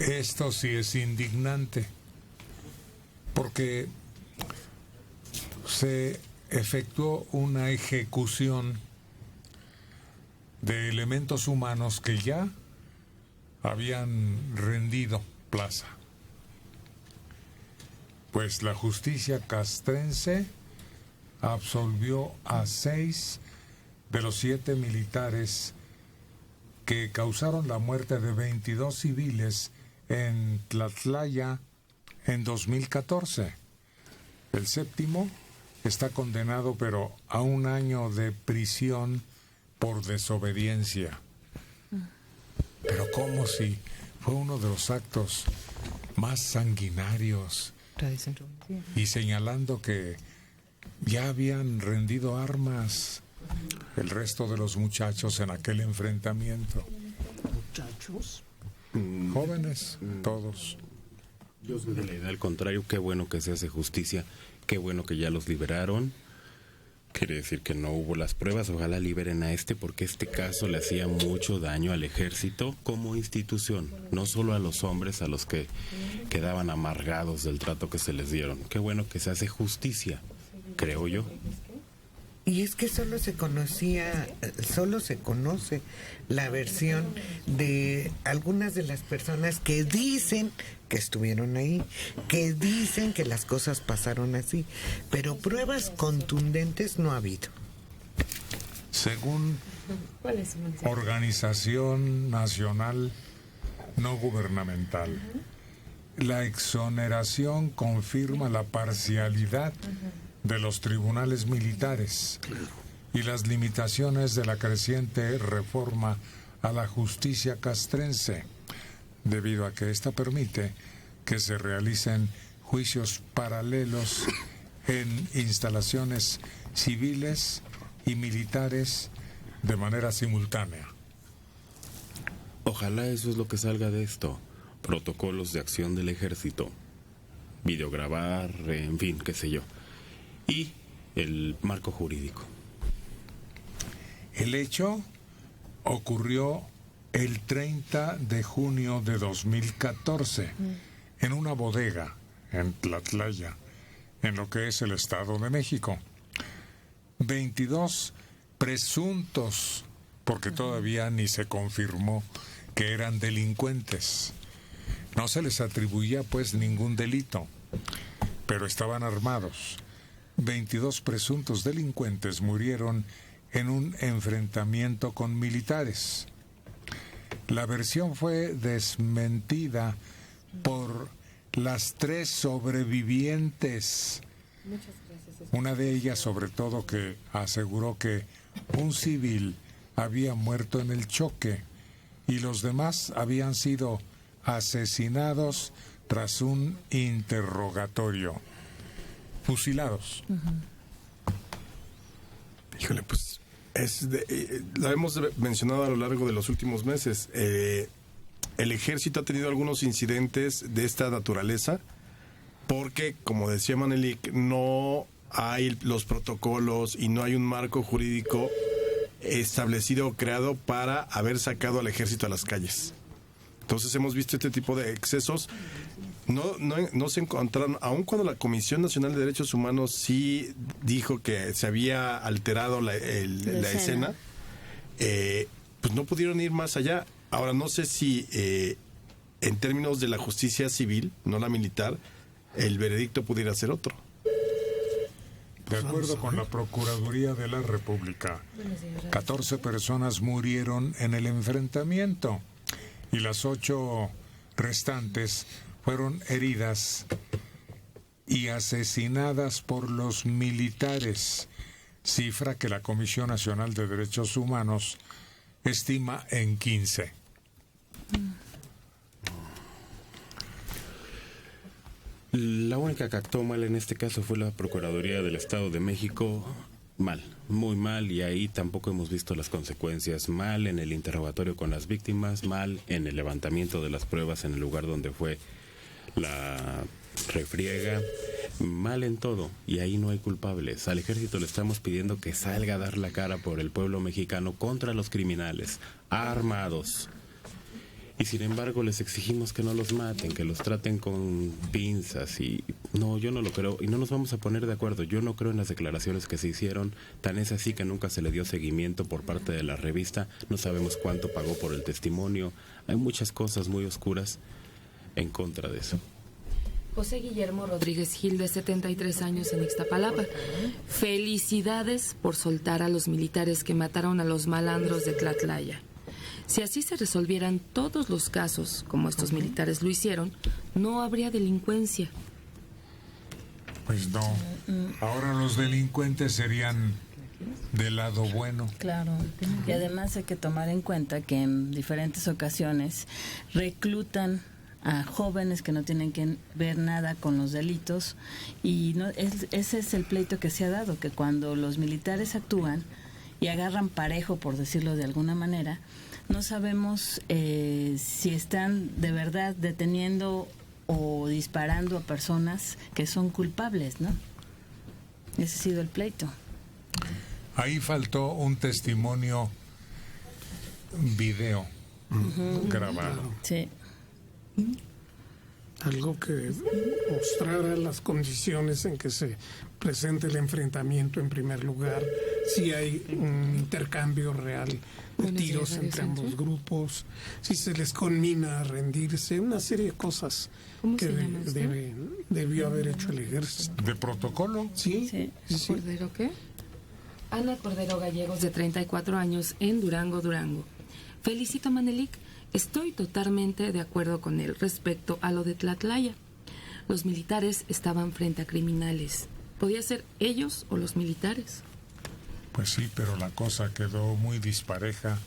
Esto sí es indignante, porque se efectuó una ejecución de elementos humanos que ya habían rendido plaza. Pues la justicia castrense absolvió a 6 de los 7 militares que causaron la muerte de 22 civiles en Tlatlaya en 2014. El 7º está condenado, pero a 1 año de prisión por desobediencia. Pero como si fue uno de los actos más sanguinarios, y señalando que ya habían rendido armas el resto de los muchachos en aquel enfrentamiento. ¿Muchachos? Jóvenes, todos. Yo soy de la idea al contrario. Qué bueno que se hace justicia, qué bueno que ya los liberaron. Quiere decir que no hubo las pruebas. Ojalá liberen a porque este caso le hacía mucho daño al ejército como institución, no solo a los hombres a los que quedaban amargados del trato que se les dieron. Qué bueno que se hace justicia, creo yo. Y es que solo se conoce la versión de algunas de las personas que dicen que estuvieron ahí, que dicen que las cosas pasaron así, pero pruebas contundentes no ha habido. Según Organización Nacional No Gubernamental, la exoneración confirma la parcialidad de los tribunales militares y las limitaciones de la creciente reforma a la justicia castrense, debido a que ésta permite que se realicen juicios paralelos en instalaciones civiles y militares de manera simultánea. Ojalá eso es lo que salga de esto. Protocolos de acción del ejército, videograbar, en fin, qué sé yo. Y el marco jurídico. El hecho ocurrió el 30 de junio de 2014 en una bodega en Tlatlaya, en lo que es el Estado de México. 22 presuntos, porque todavía ni se confirmó que eran delincuentes. No se les atribuía pues ningún delito, pero estaban armados. 22 presuntos delincuentes murieron en un enfrentamiento con militares. La versión fue desmentida por las 3 sobrevivientes. Una de ellas, sobre todo, que aseguró que un civil había muerto en el choque y los demás habían sido asesinados tras un interrogatorio. Fusilados. Híjole, pues lo hemos mencionado a lo largo de los últimos meses. El ejército ha tenido algunos incidentes de esta naturaleza porque, como decía Manelik, no hay los protocolos y no hay un marco jurídico establecido o creado para haber sacado al ejército a las calles. Entonces hemos visto este tipo de excesos. No se encontraron, aun cuando la Comisión Nacional de Derechos Humanos sí dijo que se había alterado la escena, pues no pudieron ir más allá. Ahora, no sé si en términos de la justicia civil, no la militar, el veredicto pudiera ser otro. De acuerdo con la Procuraduría de la República, 14 personas murieron en el enfrentamiento y las 8 restantes fueron heridas y asesinadas por los militares, cifra que la Comisión Nacional de Derechos Humanos estima en 15. La única que actuó mal en este caso fue la Procuraduría del Estado de México. Mal, muy mal, y ahí tampoco hemos visto las consecuencias. Mal en el interrogatorio con las víctimas, mal en el levantamiento de las pruebas en el lugar donde fue la refriega, mal en todo, y ahí no hay culpables. Al ejército le estamos pidiendo que salga a dar la cara por el pueblo mexicano contra los criminales armados. Y sin embargo les exigimos que no los maten, que los traten con pinzas y no, yo no lo creo y no nos vamos a poner de acuerdo. Yo no creo en las declaraciones que se hicieron, tan es así que nunca se le dio seguimiento por parte de la revista, no sabemos cuánto pagó por el testimonio, hay muchas cosas muy oscuras en contra de eso. José Guillermo Rodríguez Gil, de 73 años, en Ixtapalapa. Felicidades por soltar a los militares que mataron a los malandros de Tlatlaya. Si así se resolvieran todos los casos, como estos militares lo hicieron, no habría delincuencia. Pues no. Ahora los delincuentes serían del lado bueno. Claro. Y además hay que tomar en cuenta que en diferentes ocasiones reclutan a jóvenes que no tienen que ver nada con los delitos y no, ese es el pleito que se ha dado, que cuando los militares actúan y agarran parejo, por decirlo de alguna manera, no sabemos si están de verdad deteniendo o disparando a personas que son culpables, ¿no? Ese ha sido el pleito. Ahí faltó un testimonio video grabado. Sí. Algo que mostrara las condiciones en que se presenta el enfrentamiento en primer lugar, si hay un intercambio real de tiros entre ambos grupos, si se les conmina a rendirse, una serie de cosas que debió haber hecho el ejército. ¿De protocolo? Sí. ¿Cordero qué? Ana Cordero Gallegos, de 34 años, en Durango, Durango. Felicito a Manelik. Estoy totalmente de acuerdo con él respecto a lo de Tlatlaya. Los militares estaban frente a criminales. ¿Podía ser ellos o los militares? Pues sí, pero la cosa quedó muy dispareja.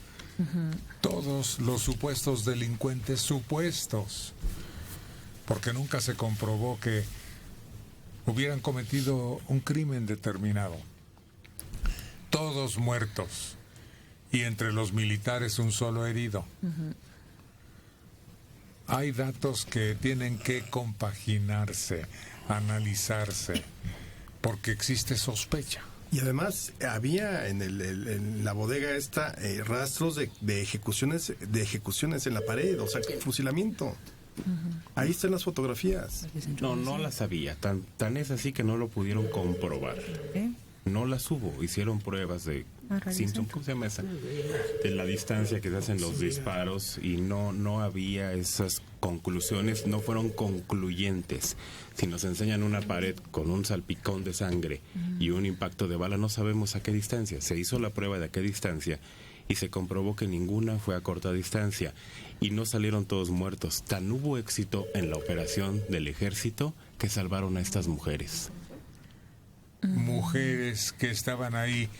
Todos los supuestos delincuentes, supuestos, porque nunca se comprobó que hubieran cometido un crimen determinado. Todos muertos. Y entre los militares un solo herido. Hay datos que tienen que compaginarse, analizarse, porque existe sospecha. Y además había en la bodega esta rastros de ejecuciones en la pared, o sea, fusilamiento. Ahí están las fotografías. No las había, tan es así que no lo pudieron comprobar. No las hubo, hicieron pruebas de Simpson, ¿cómo se llama esa? De la distancia que se hacen los disparos y no había esas conclusiones, no fueron concluyentes. Si nos enseñan una pared con un salpicón de sangre y un impacto de bala, no sabemos a qué distancia. Se hizo la prueba de a qué distancia y se comprobó que ninguna fue a corta distancia y no salieron todos muertos. Tan hubo éxito en la operación del ejército que salvaron a estas mujeres. Mujeres que estaban ahí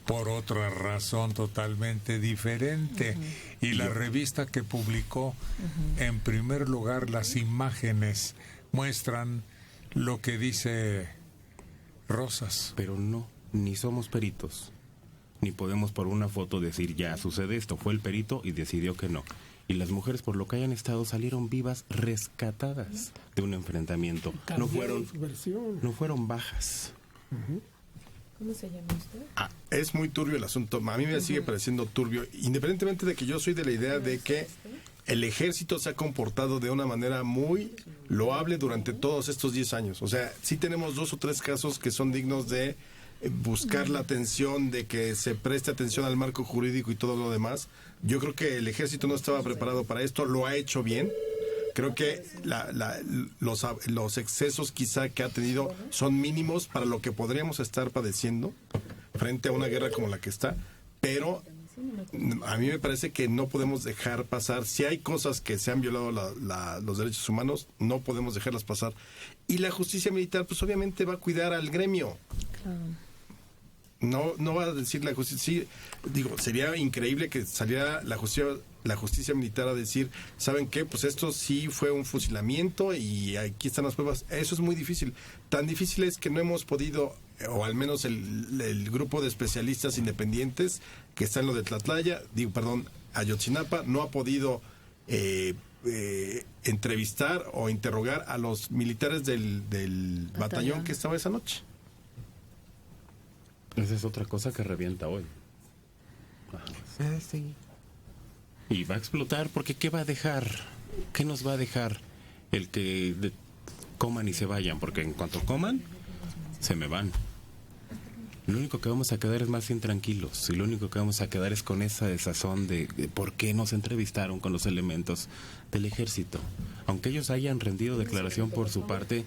por otra razón totalmente diferente. Y la revista que publicó, en primer lugar, las imágenes muestran lo que dice Rosas. Pero no, ni somos peritos, ni podemos por una foto decir ya sucede esto. Fue el perito y decidió que no. Y las mujeres, por lo que hayan estado, salieron vivas, rescatadas de un enfrentamiento. No fueron bajas. ¿Cómo se llama usted? Es muy turbio el asunto. A mí me sigue pareciendo turbio, independientemente de que yo soy de la idea de que el ejército se ha comportado de una manera muy loable durante todos estos 10 años. O sea, sí tenemos 2 o 3 casos que son dignos de buscar la atención, de que se preste atención al marco jurídico y todo lo demás. Yo creo que el ejército no estaba preparado para esto, lo ha hecho bien. Creo que los excesos quizá que ha tenido son mínimos para lo que podríamos estar padeciendo frente a una guerra como la que está, pero a mí me parece que no podemos dejar pasar. Si hay cosas que se han violado los derechos humanos, no podemos dejarlas pasar. Y la justicia militar, pues obviamente va a cuidar al gremio. No va a decir la justicia. Sí, digo, sería increíble que saliera la justicia militar a decir, ¿saben qué? Pues esto sí fue un fusilamiento y aquí están las pruebas. Eso es muy difícil. Tan difícil es que no hemos podido, o al menos el grupo de especialistas independientes que está en lo de Tlatlaya, Ayotzinapa, no ha podido entrevistar o interrogar a los militares del batallón que estaba esa noche. Esa es otra cosa que revienta hoy. Sí. Y va a explotar porque ¿qué va a dejar? ¿Qué nos va a dejar el que coman y se vayan? Porque en cuanto coman, se me van. Lo único que vamos a quedar es más intranquilos. Y lo único que vamos a quedar es con esa desazón de por qué nos entrevistaron con los elementos del ejército. Aunque ellos hayan rendido declaración por su parte...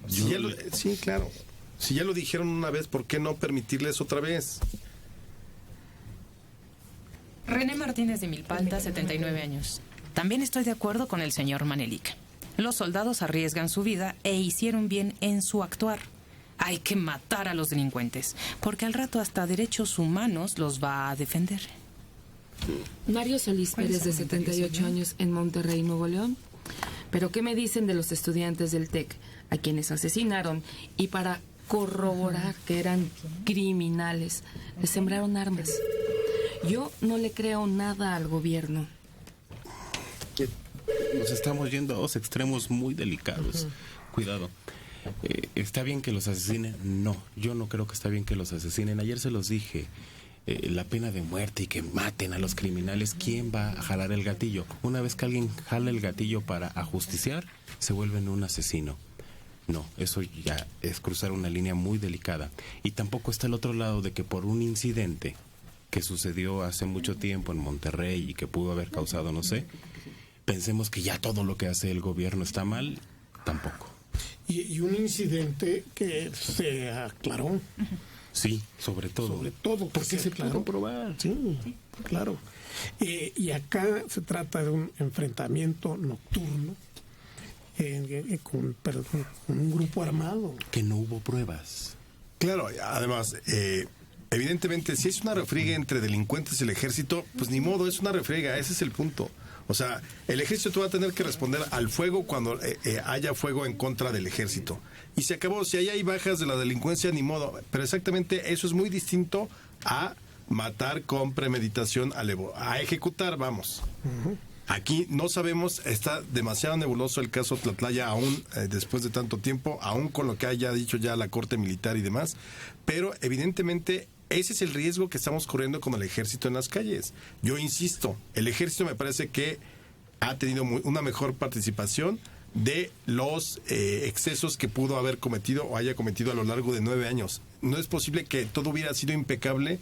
Sí, claro. Si ya lo dijeron una vez, ¿por qué no permitirles otra vez? René Martínez de Milpalta, 79 años. También estoy de acuerdo con el señor Manelik. Los soldados arriesgan su vida e hicieron bien en su actuar. Hay que matar a los delincuentes, porque al rato hasta derechos humanos los va a defender. Mario Solís Pérez, de 78 años, en Monterrey, Nuevo León. ¿Pero qué me dicen de los estudiantes del TEC, a quienes asesinaron y para corroborar que eran criminales, les sembraron armas? Yo no le creo nada al gobierno. Nos estamos yendo a dos extremos muy delicados. Cuidado. ¿Está bien que los asesinen? No, yo no creo que está bien que los asesinen. Ayer se los dije. La pena de muerte y que maten a los criminales, ¿quién va a jalar el gatillo? Una vez que alguien jala el gatillo para ajusticiar, se vuelven un asesino. No, eso ya es cruzar una línea muy delicada. Y tampoco está el otro lado de que por un incidente que sucedió hace mucho tiempo en Monterrey y que pudo haber causado, no sé, pensemos que ya todo lo que hace el gobierno está mal. Tampoco. Y un incidente que se aclaró. Sí, sobre todo. Sobre todo, porque se pudo comprobar. Sí, claro. Y acá se trata de un enfrentamiento nocturno con un grupo armado. Que no hubo pruebas. Claro, además, evidentemente, si es una refriega entre delincuentes y el ejército, pues ni modo, es una refriega, ese es el punto. O sea, el ejército va a tener que responder al fuego cuando haya fuego en contra del ejército. Y se acabó. Si ahí hay bajas de la delincuencia, ni modo. Pero exactamente eso es muy distinto a matar con premeditación, a ejecutar, vamos. Uh-huh. Aquí no sabemos, está demasiado nebuloso el caso Tlatlaya aún después de tanto tiempo, aún con lo que haya dicho ya la Corte Militar y demás. Pero evidentemente ese es el riesgo que estamos corriendo con el ejército en las calles. Yo insisto, el ejército me parece que ha tenido una mejor participación de los excesos que pudo haber cometido o haya cometido a lo largo de 9 años. No es posible que todo hubiera sido impecable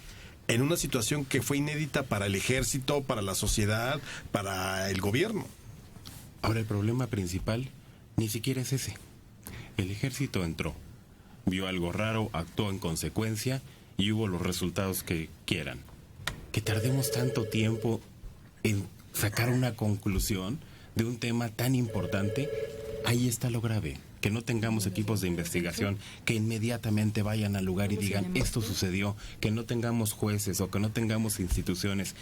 en una situación que fue inédita para el ejército, para la sociedad, para el gobierno. Ahora, el problema principal ni siquiera es ese. El ejército entró, vio algo raro, actuó en consecuencia y hubo los resultados que quieran. Que tardemos tanto tiempo en sacar una conclusión de un tema tan importante, ahí está lo grave. Que no tengamos equipos de investigación que inmediatamente vayan al lugar y digan esto sucedió, que no tengamos jueces o que no tengamos instituciones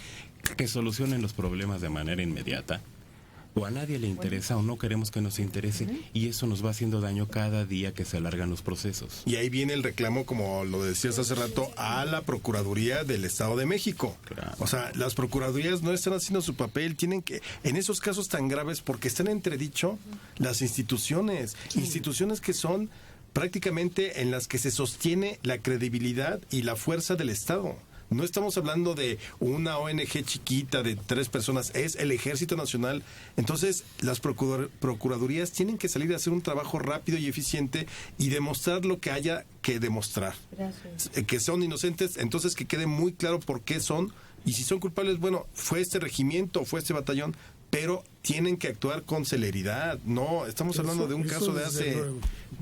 que solucionen los problemas de manera inmediata. O a nadie le interesa o no queremos que nos interese, y eso nos va haciendo daño cada día que se alargan los procesos. Y ahí viene el reclamo, como lo decías hace rato, a la Procuraduría del Estado de México. Claro. O sea, las Procuradurías no están haciendo su papel, tienen que, en esos casos tan graves, porque están en entredicho las instituciones que son prácticamente en las que se sostiene la credibilidad y la fuerza del Estado. No estamos hablando de una ONG chiquita de 3 personas, es el Ejército Nacional. Entonces, las procuradurías tienen que salir a hacer un trabajo rápido y eficiente y demostrar lo que haya que demostrar. Gracias. Que son inocentes, entonces que quede muy claro por qué son. Y si son culpables, bueno, fue este regimiento, fue este batallón, pero tienen que actuar con celeridad. No, estamos hablando de un caso de hace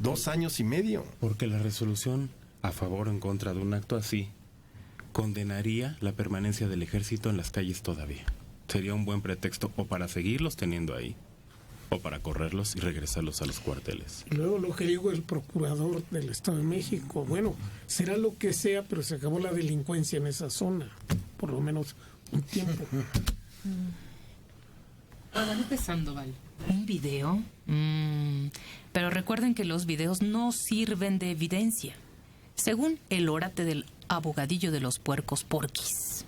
2 años y medio. Porque la resolución a favor o en contra de un acto así condenaría la permanencia del ejército en las calles todavía. Sería un buen pretexto o para seguirlos teniendo ahí o para correrlos y regresarlos a los cuarteles. Luego lo que digo el procurador del Estado de México, bueno, será lo que sea, pero se acabó la delincuencia en esa zona, por lo menos un tiempo. Guadalupe Sandoval. ¿Un video? Pero recuerden que los videos no sirven de evidencia. Según el orate del abogadillo de los puercos porquis.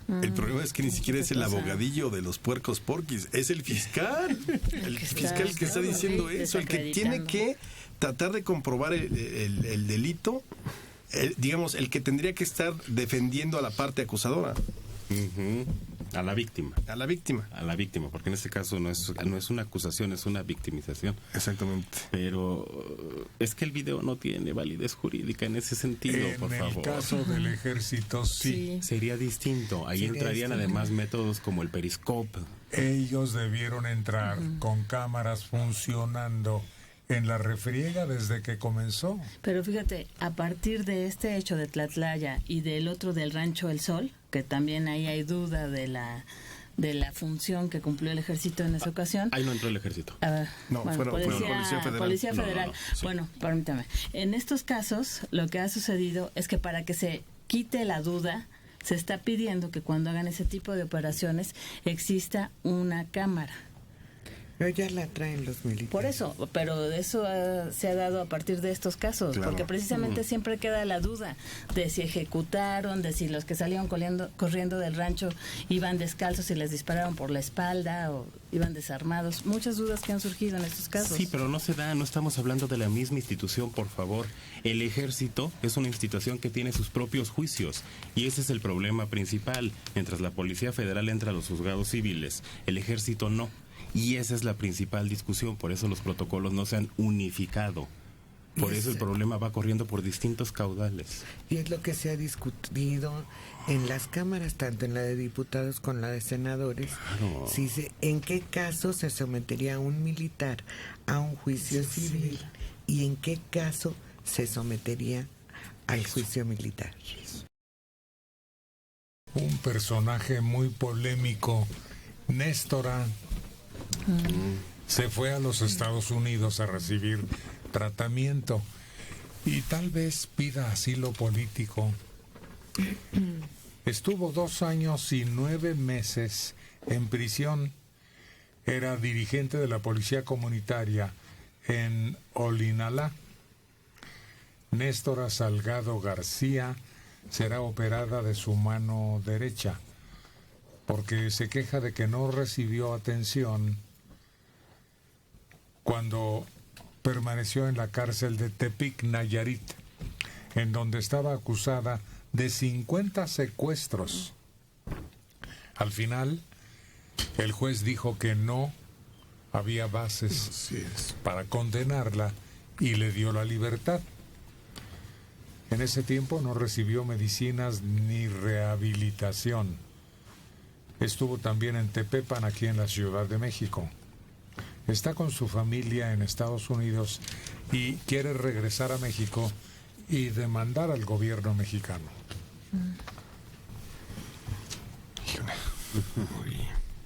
El problema es que ni siquiera es el abogadillo de los puercos porquis, es el fiscal. El fiscal que está diciendo eso, el que tiene que tratar de comprobar el delito, digamos, el que tendría que estar defendiendo a la parte acusadora. Uh-huh. A la víctima. A la víctima. A la víctima, porque en este caso no es una acusación, es una victimización. Exactamente. Pero es que el video no tiene validez jurídica en ese sentido, por favor. En el caso del ejército, sí. Sería distinto. Ahí entrarían además métodos como el periscope. Ellos debieron entrar con cámaras funcionando en la refriega desde que comenzó. Pero fíjate, a partir de este hecho de Tlatlaya y del otro del Rancho El Sol, que también ahí hay duda de la función que cumplió el ejército en esa ocasión. Ahí no entró el ejército. Policía Federal. Policía Federal. Sí. Bueno, permítame. En estos casos, lo que ha sucedido es que para que se quite la duda, se está pidiendo que cuando hagan ese tipo de operaciones exista una cámara. Pero ya la traen los militares. Por eso, pero eso se ha dado a partir de estos casos, Claro. porque precisamente siempre queda la duda de si ejecutaron, de si los que salieron corriendo del rancho iban descalzos y les dispararon por la espalda o iban desarmados. Muchas dudas que han surgido en estos casos. Sí, pero no estamos hablando de la misma institución, por favor. El ejército es una institución que tiene sus propios juicios y ese es el problema principal. Mientras la Policía Federal entra a los juzgados civiles, el ejército no. Y esa es la principal discusión, por eso los protocolos no se han unificado. Por eso el problema va corriendo por distintos caudales. Y es lo que se ha discutido en las cámaras, tanto en la de diputados como en la de senadores. Claro. En qué caso se sometería un militar a un juicio civil y en qué caso se sometería al juicio militar. Un personaje muy polémico, Néstora, se fue a los Estados Unidos a recibir tratamiento y tal vez pida asilo político. Estuvo 2 años y 9 meses en prisión. Era dirigente de la policía comunitaria en Olinalá. Néstora Salgado García será operada de su mano derecha porque se queja de que no recibió atención cuando permaneció en la cárcel de Tepic, Nayarit, en donde estaba acusada de 50 secuestros. Al final, el juez dijo que no había bases para condenarla y le dio la libertad. En ese tiempo no recibió medicinas ni rehabilitación. Estuvo también en Tepepan, aquí en la Ciudad de México. Está con su familia en Estados Unidos y quiere regresar a México y demandar al gobierno mexicano. Híjole. Uy.